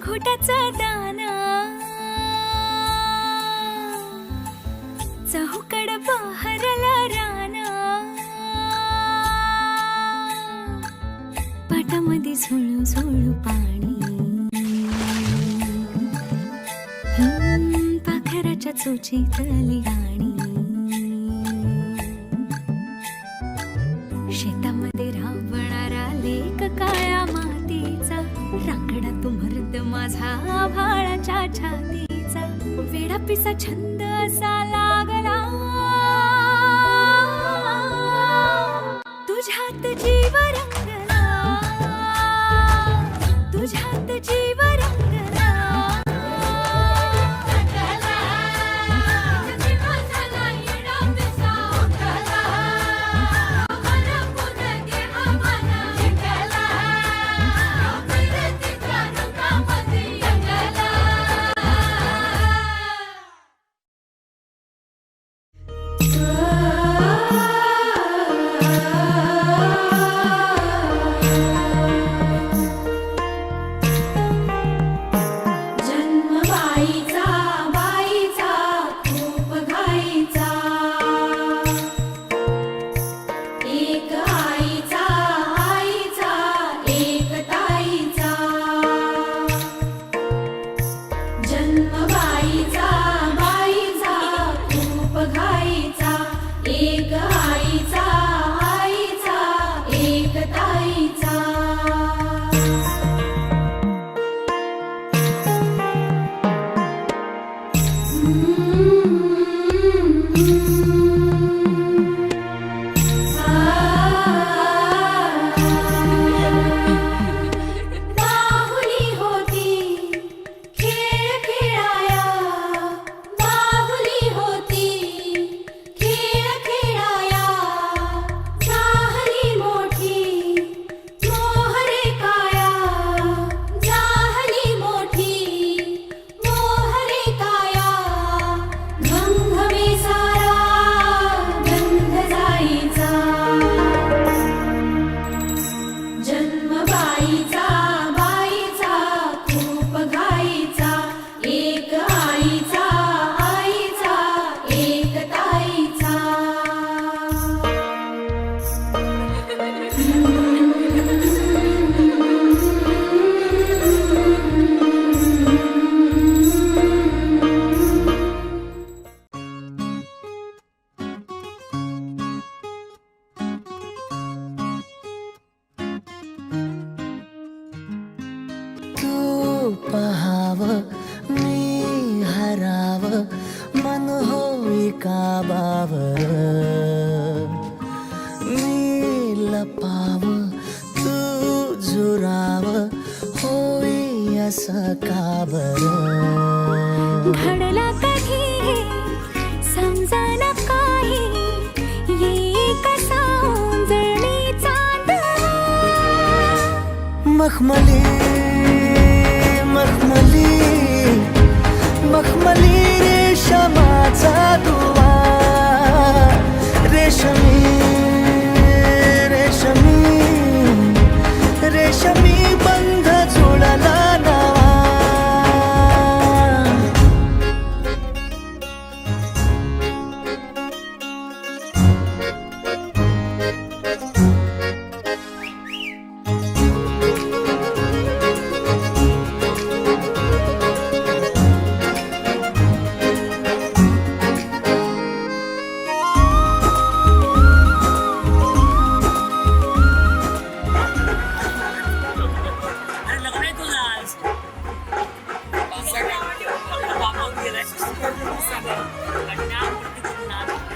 घोटाचा दाना चहूकड बहरला राना पाटामध्ये झुळू झुळू पाणी पाखराच्या चोचीतली गाणी शेतामध्ये राबणारा लेक काळ्या मातीचा रांगडा तो मर्द माझा आभाळाच्या छातीचा वेडा पिसा छंद असा लागला तुझ्यात जीव रंगला तुझ्यात जीव रंगला पहाव मी हराव मन होई काबावर मी लपाव तू झुराव होई असं काबर घडला कधी समजाना काही ये कसा उंजळी चांद मखमली मखमली मखमली रेशमाचा दुवा रेशमी रेशमी रेशमी बंध जुळला नावा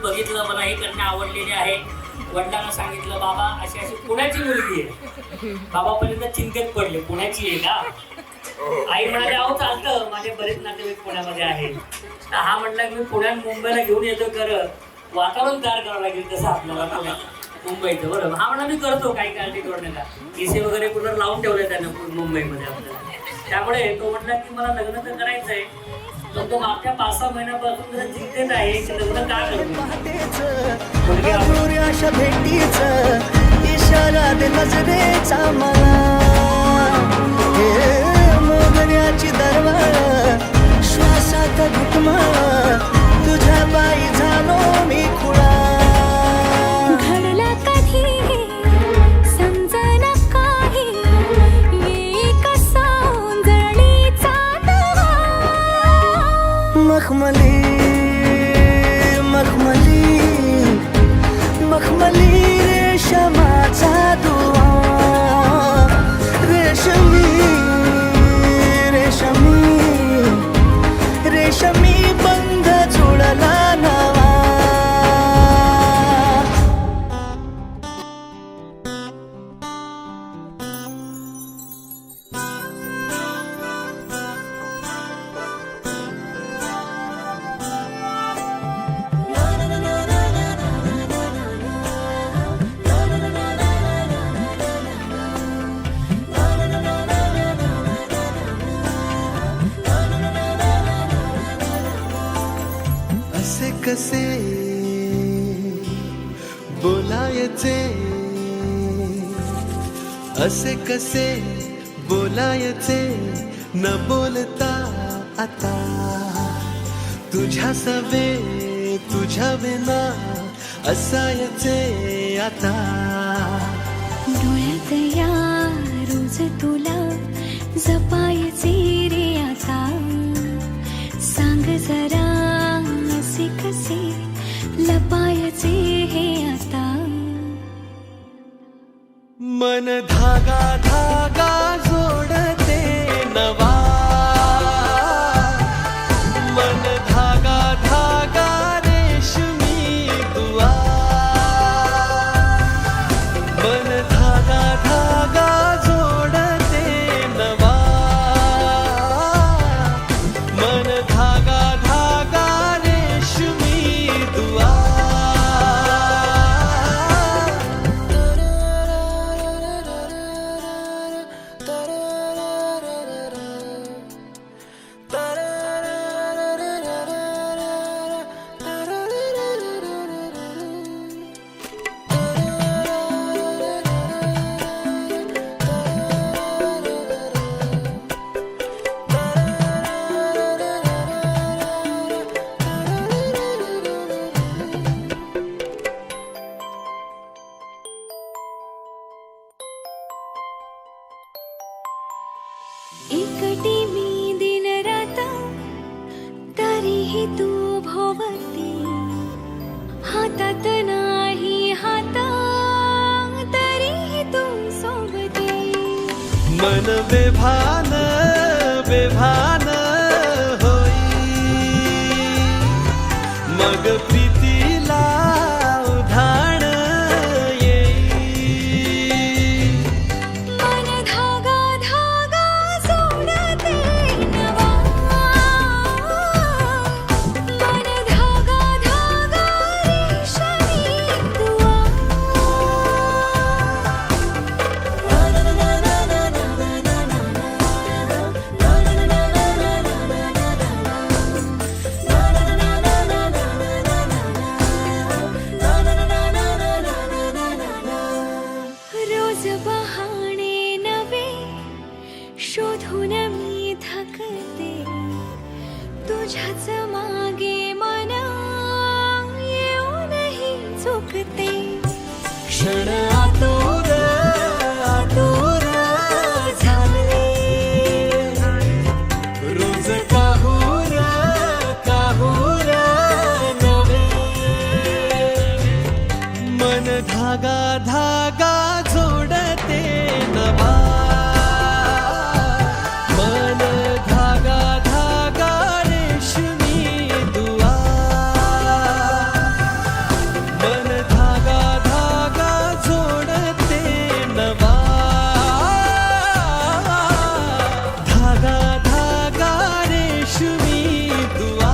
बघितलं मला हे करणं आवडलेले आहे. वडिलांना सांगितलं बाबा अशी अशी पुण्याची मुलगी आहे. बाबा पर्यंत चिंतेत पडले पुण्याची आहे का. आई म्हणाले अहो चालतं माझे बरेच नातेवाईक पुण्यामध्ये आहे. हा म्हटला मी पुण्यात मुंबईला घेऊन येतो खरं वातावरण तयार करावं लागेल तसं आपल्याला पुण्यात मुंबईचं बरं. हा म्हणा मी करतो काही काळजी करू नका. एसी वगैरे कुठं लावून ठेवलंय त्यानं मुंबईमध्ये आपल्याला. त्यामुळे तो म्हटला की मला लग्न तर करायचंय पण तो मागच्या 5-6 महिन्यापासून जरा चिंतेत आहे की लग्न का अशा भेटीच इशारा दे नजरेचा मला मोगऱ्याची कसे बोलायचे, असे कसे बोलायचे न बोलता आता, तुझ्या सवे तुझ्या विना असायचे आता. डोळ्यात या रोज तुला जपायचे रे आता, सांग जरा असे कसे लपायचे हे आता. मन धागा धागा जोडते नवा, मन धागा धागा रेशमी दुआ, मन धागा धागा जोडते नवा, मन धागा धागा रेशमी दुआ. एकटी मी दिन रात तरीही तू भोवती, हातात नाही हात तरीही तू सोबती. मन बेभान बेभान होई, मग प्रीतीला उधाण येई. मन धागा धागा जोडते नवा, मन धागा धागा रेशमी दुआ. रोज बहाणे नवे शोधून मी थकते, तुझ्याच मागे मन येऊनही चुकते. क्षण आतुर आतुर झाले, रोज काहूर काहूर नवे. मन धागा धागा जोडते नवा, मन धागा धागा रेशमी दुआ, मन धागा धागा जोडते नवा, धागा धागा रेशमी दुआ.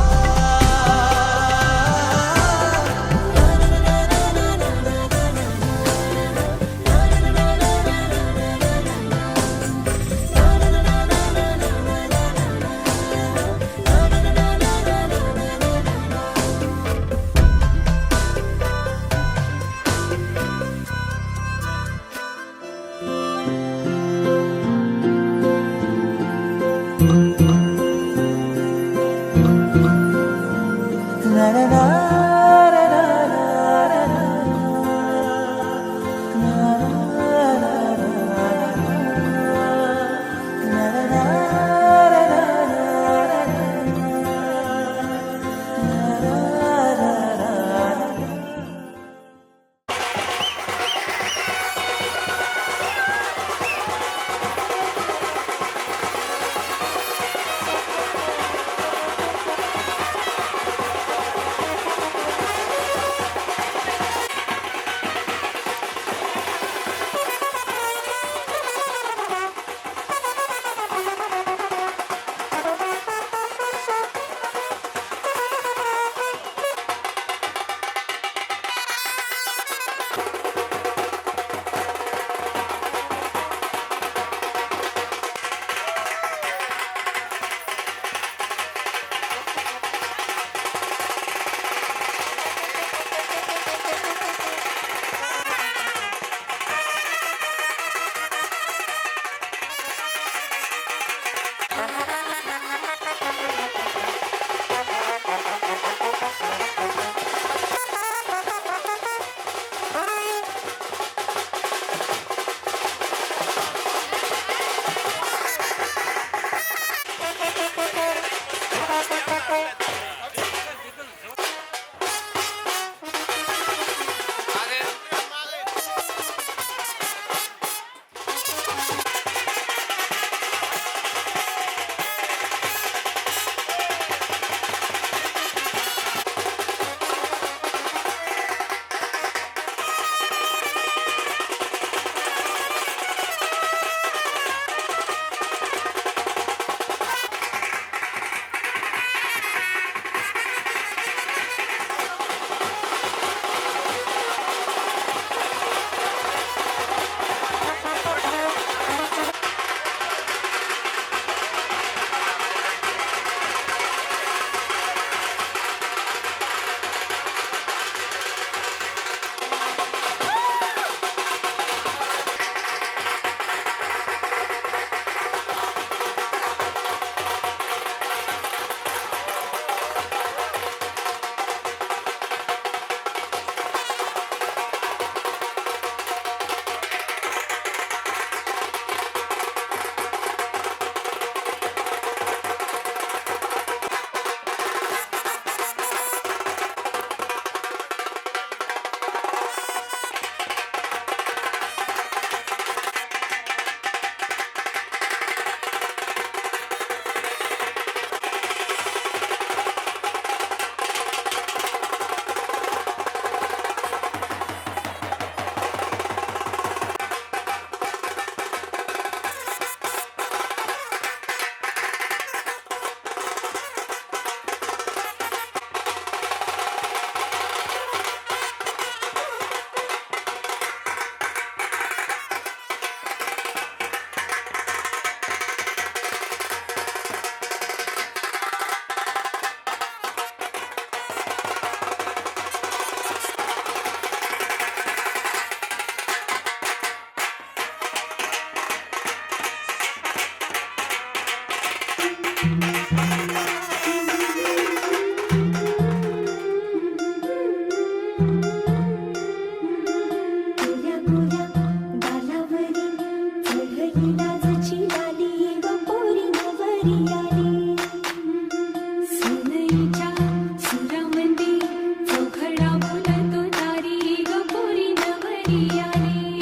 आली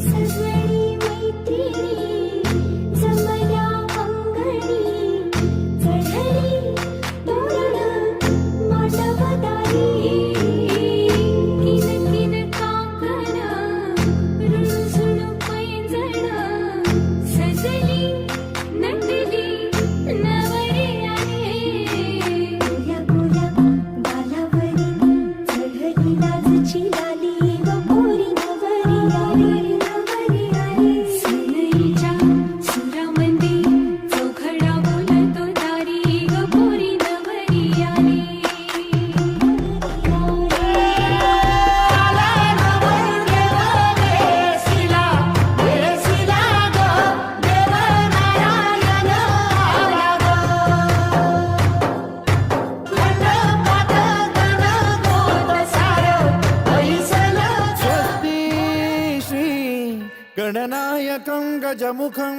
सजनी मैत्रिणी जमल्या अंगणी चढली तोरण मांडवदारी किन किन काकण रुणझुण पैंजण सजली नटली नवरी आली गोऱ्या गोऱ्या बालावरी चढली लाजची लाली ग पोरी नवरी आली सनईच्या सुरामंदी चौघडा बोलतो दारी ग पोरी नवरी आली स्वस्ति श्री गणनायकं गजमुखं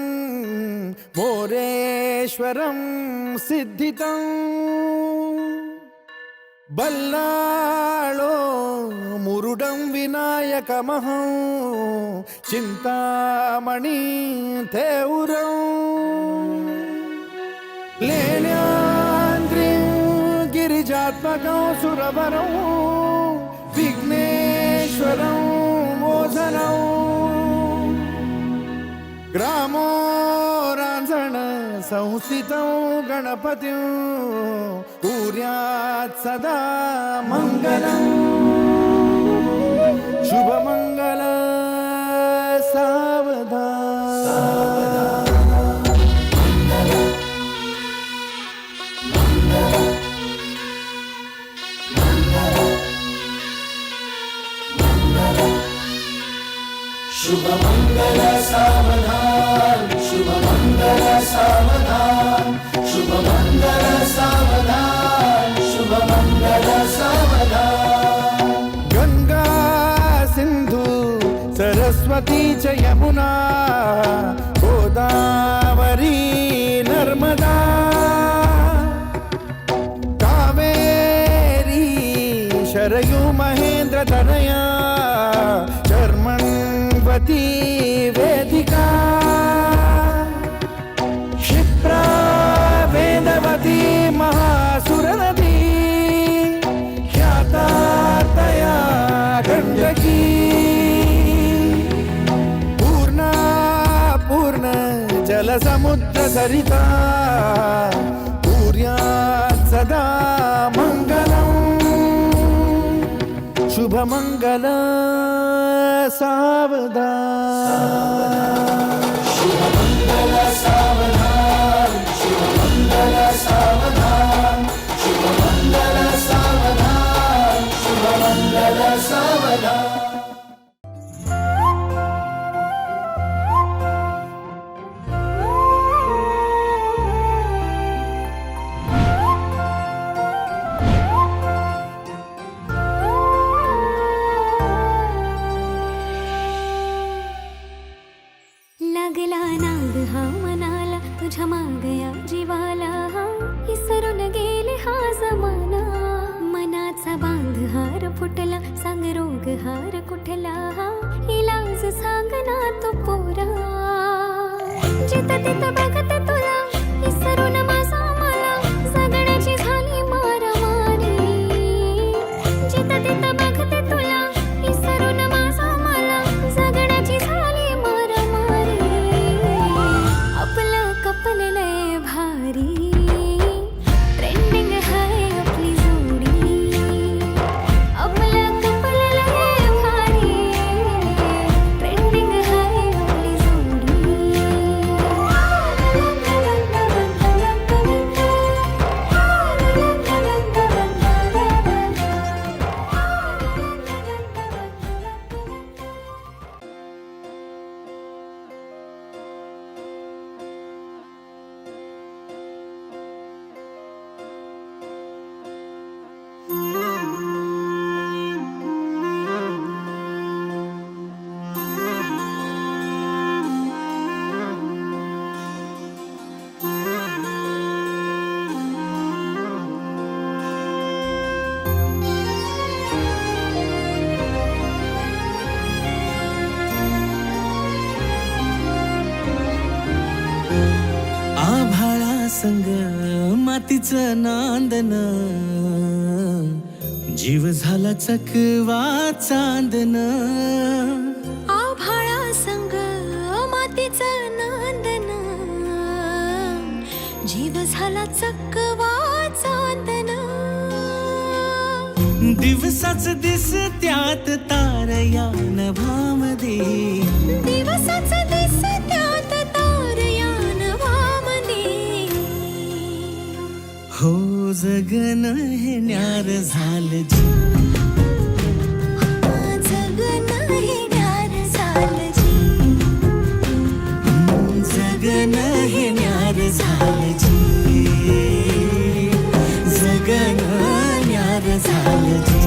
मोरेश्वरं सिद्धितं बल्लाळो मुरुडं विनायकमहं चिन्तामणि थेउरं लेण्याद्रिं गिरिजात्मकं सुरवरं विघ्नेश्वरं मोझनं ग्रामो रांझण संस्थितं गणपतिं कुर्यात् सदा मङ्गलम् शुभमङ्गल सावधान शुभमंगल सावधान शुभमंगल सावधान शुभमंगल सावधान शुभमंगल सावधान गंगा सिंधु सरस्वती च यमुना गोदावरी नर्मदा कावेरी शरयू महेंद्र तनया चर्मण्वती वेदिका क्षिप्रा वेदवती महासुरनदी ख्यातातया गण्डकी पूर्णा पूर्ण जलसमुद्र सरिता कुर्यात् सदा मङ्गलम् शुभमङ्गल सावधान शुभमंगल सावधान शुभमंगल सावधान शुभमंगल सावधान शुभमंगल सावधान लागला नाद हा मनाला तुझ्या मागया जीवाला इसरून गेले हा जमाना मनाचा बांध हार फुटला सांग रोग हार कुठला इलाज सांग ना तो पोरा जित तित बघते तुला इसरून माझा मला जगण्याची झाली मारामारी जित तित बघते तुला इसरून माझा मला जगण्याची झाली मारामारी आपलं कपल लय भारी ट्रेंडिंग हाय आपली जोडी आपलं कपल लय भारी ट्रेंडिंग हाय आपली जोडी संग मातीचं नांदन, जीव झाला चकवा चांदन. आभाळा संग मातीचं नांदन, जीव झाला चकवा चांदन. दिवसाच दिस त्यात तार या नभामध्ये, दिवसाच दिस त्यात तार या नभामध्ये. हो जगन हे न्यार झालं जी, जगन हे न्यार झालं जी. जगन हे न्यार झालं जी, जगन न्यार झालं जी.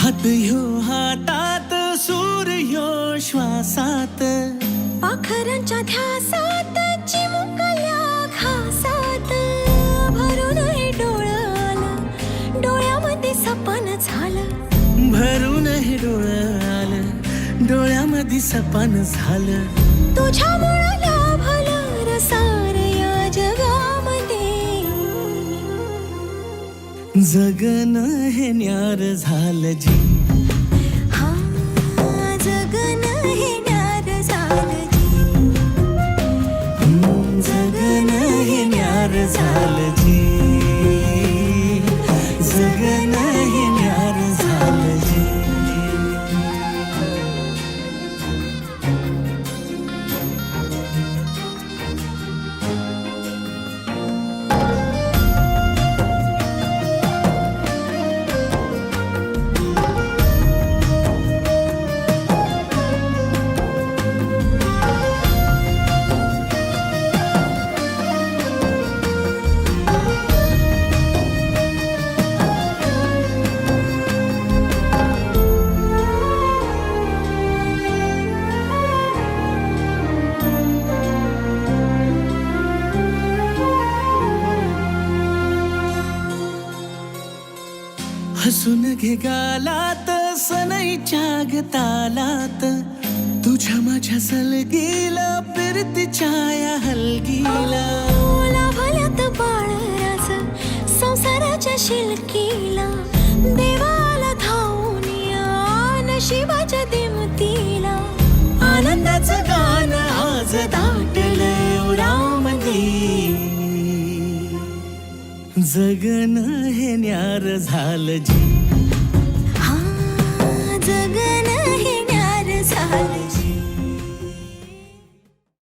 हात ह्यो हातात, सूर ह्यो श्वासात, पाखरांच्या ध्यासात चिमुकल्या घासात. भरून हे डोळं आलं, डोळ्यामध्ये सपन झालं. भरून हे डोळं आलं, डोळ्यामध्ये सपन झालं. तुझ्यामुळं लाभलं रसार या जगामध्ये. जगन हे न्यार झालं जी, हा जगन हे न्यार झालं जी. जगन हे न्यार झालं जी, जगन हे न्यार झालं जी. हसून घे गालात, सनईच्या गतालात, तुझ्या माझ्या सलगीला फिरतीच्या या हलगीला. लाभल्यात बाळराज संसाराच्या शिलकीला. देवाला धावून या नशिबाच्या दिमतीला. आनंदाचं गाणं आज दाटलं उरामध्ये. जगन हे न्यार झालं जी, हा जगन हे न्यार झालं जी.